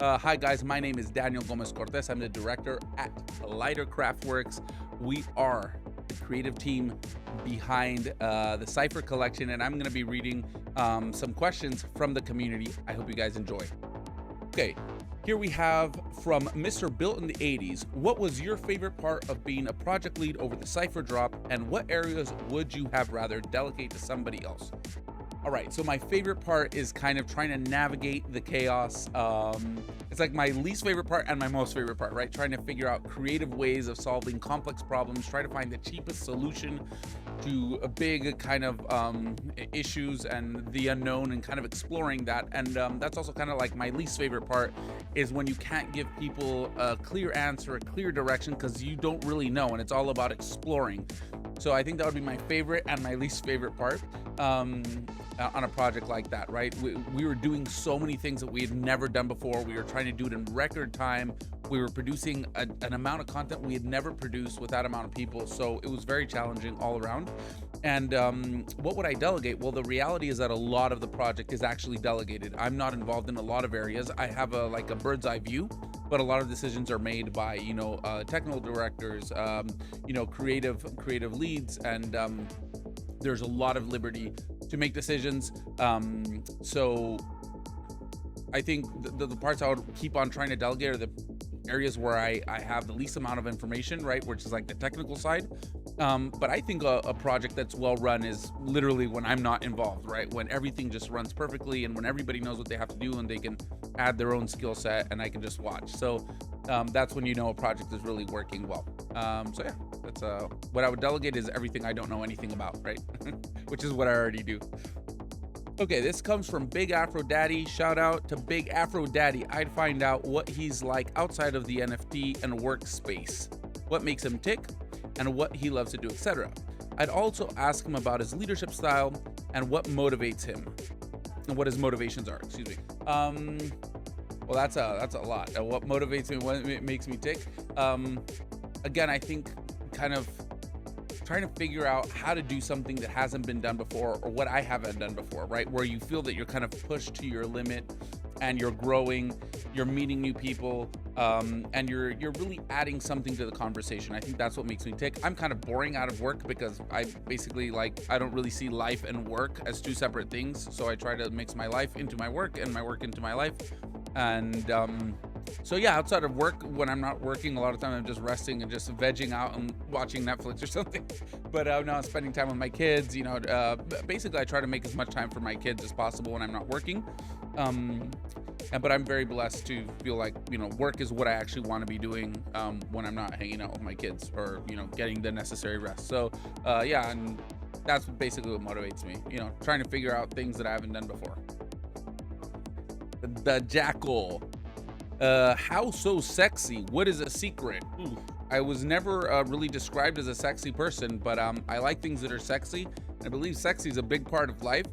Hi guys, my name is Daniel Gomez Cortez. I'm the director at Lighter Craftworks. We are the creative team behind the Cipher collection, and I'm going to be reading some questions from the community. I hope you guys enjoy. Okay, here we have from Mr. Built in the 80s. What was your favorite part of being a project lead over the Cipher drop, and what areas would you have rather delegate to somebody else? All right, so my favorite part is kind of trying to navigate the chaos. It's like my least favorite part and my most favorite part, right? Trying to figure out creative ways of solving complex problems, try to find the cheapest solution to a big kind of issues and the unknown, and kind of exploring that. And that's also kind of like my least favorite part, is when you can't give people a clear answer, a clear direction, because you don't really know, and it's all about exploring. So I think that would be my favorite and my least favorite part on a project like that, right? We were doing so many things that we had never done before. We were trying to do it in record time. We were producing an amount of content we had never produced with that amount of people. So it was very challenging all around. And what would I delegate? Well, the reality is that a lot of the project is actually delegated. I'm not involved in a lot of areas. I have a bird's eye view, but a lot of decisions are made by, technical directors, creative leads, and there's a lot of liberty to make decisions. So I think the parts I would keep on trying to delegate are the areas where I have the least amount of information, right? Which is like the technical side. But I think a project that's well run is literally when I'm not involved, right? When everything just runs perfectly, and when everybody knows what they have to do and they can add their own skill set and I can just watch. So that's when you know a project is really working well. So yeah, that's what I would delegate is everything I don't know anything about, right? Which is what I already do. Okay, this comes from Big Afrodaddy. Shout out to Big Afrodaddy. I'd find out what he's like outside of the NFT and workspace, what makes him tick, and what he loves to do, etc. I'd also ask him about his leadership style and what motivates him, and what his motivations are. Excuse me. Well, that's a lot. What motivates me, what makes me tick. Again, I think kind of trying to figure out how to do something that hasn't been done before, or what I haven't done before, right? Where you feel that you're kind of pushed to your limit and you're growing, you're meeting new people, and you're really adding something to the conversation. I think that's what makes me tick. I'm kind of boring out of work because I basically I don't really see life and work as two separate things. So I try to mix my life into my work and my work into my life. And so yeah, outside of work, when I'm not working, a lot of time I'm just resting and just vegging out and watching Netflix or something. But now I'm spending time with my kids. Basically I try to make as much time for my kids as possible when I'm not working. But I'm very blessed to feel like, work is what I actually want to be doing when I'm not hanging out with my kids, or, getting the necessary rest. So yeah, and that's basically what motivates me, trying to figure out things that I haven't done before. The Jackal. How so sexy? What is a secret? Ooh, I was never really described as a sexy person, but I like things that are sexy. I believe sexy is a big part of life.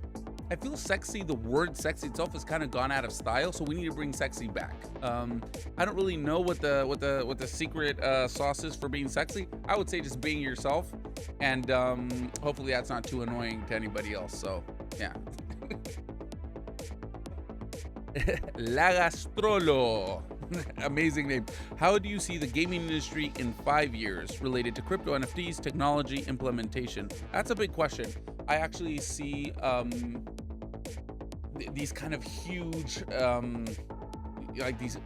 I feel sexy, the word sexy itself has kind of gone out of style, so we need to bring sexy back. I don't really know what the secret sauce is for being sexy. I would say just being yourself, and hopefully that's not too annoying to anybody else. So yeah. La Gastrolo. Amazing name. How do you see the gaming industry in 5 years related to crypto, NFTs, technology, implementation? That's a big question. I actually see these kind of huge, these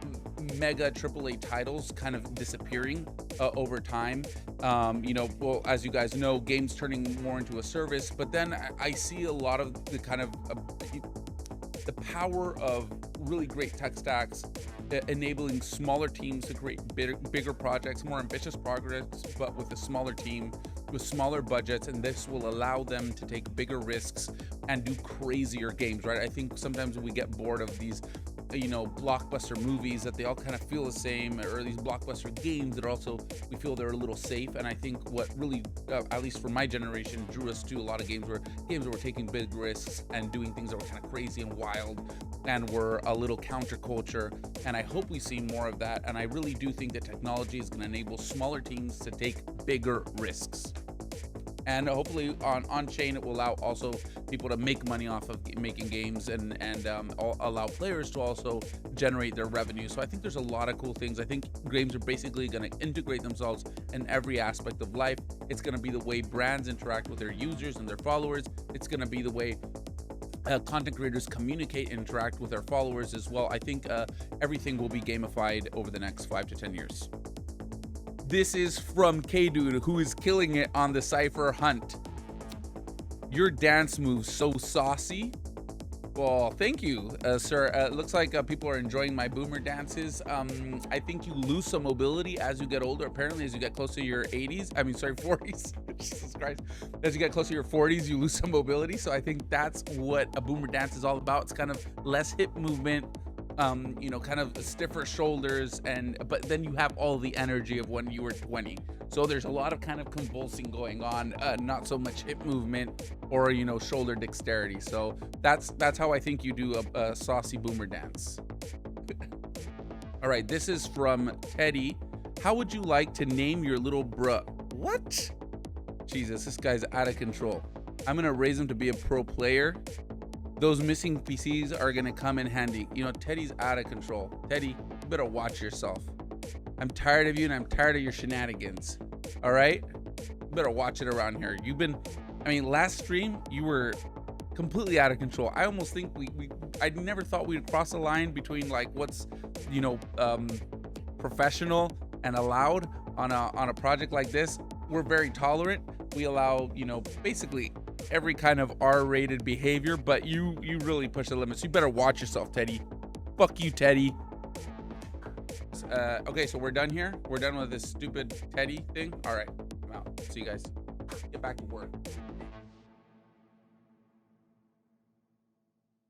mega AAA titles kind of disappearing over time. Well, as you guys know, games turning more into a service, but then I see a lot of the kind of the power of really great tech stacks enabling smaller teams to create bigger projects, more ambitious projects, but with a smaller team, with smaller budgets, and this will allow them to take bigger risks and do crazier games, right? I think sometimes we get bored of these blockbuster movies that they all kind of feel the same, or these blockbuster games that are also, we feel they're a little safe. And I think what really, at least for my generation, drew us to a lot of games were taking big risks and doing things that were kind of crazy and wild and were a little counterculture. And I hope we see more of that. And I really do think that technology is going to enable smaller teams to take bigger risks. And hopefully on chain it will allow also people to make money off of making games, and allow players to also generate their revenue. So I think there's a lot of cool things. I think games are basically going to integrate themselves in every aspect of life. It's going to be the way brands interact with their users and their followers. It's going to be the way content creators communicate and interact with their followers as well. I think everything will be gamified over the next 5 to 10 years. This is from K-Dude, who is killing it on the Cypher hunt. Your dance moves so saucy. Well, thank you, sir. It looks like people are enjoying my boomer dances. I think you lose some mobility as you get older. Apparently, as you get close to your 40s. Jesus Christ. As you get close to your 40s, you lose some mobility. So I think that's what a boomer dance is all about. It's kind of less hip movement, you know, kind of stiffer shoulders, but then you have all the energy of when you were 20. So there's a lot of kind of convulsing going on, not so much hip movement or, you know, shoulder dexterity. So that's how I think you do a saucy boomer dance. All right, this is from Teddy. How would you like to name your little bruh? What? Jesus, this guy's out of control. I'm gonna raise him to be a pro player. Those missing PCs are gonna come in handy. You know, Teddy's out of control. Teddy, you better watch yourself. I'm tired of you, and I'm tired of your shenanigans. All right? You better watch it around here. Last stream, you were completely out of control. I almost think I never thought we'd cross a line between like what's, you know, professional and allowed on a project like this. We're very tolerant. We allow, you know, basically every kind of R-rated behavior, but you really push the limits. You better watch yourself, Teddy. Fuck you, Teddy. Okay, so we're done here. We're done with this stupid Teddy thing. All right, I'm out. See you guys. Get back to work.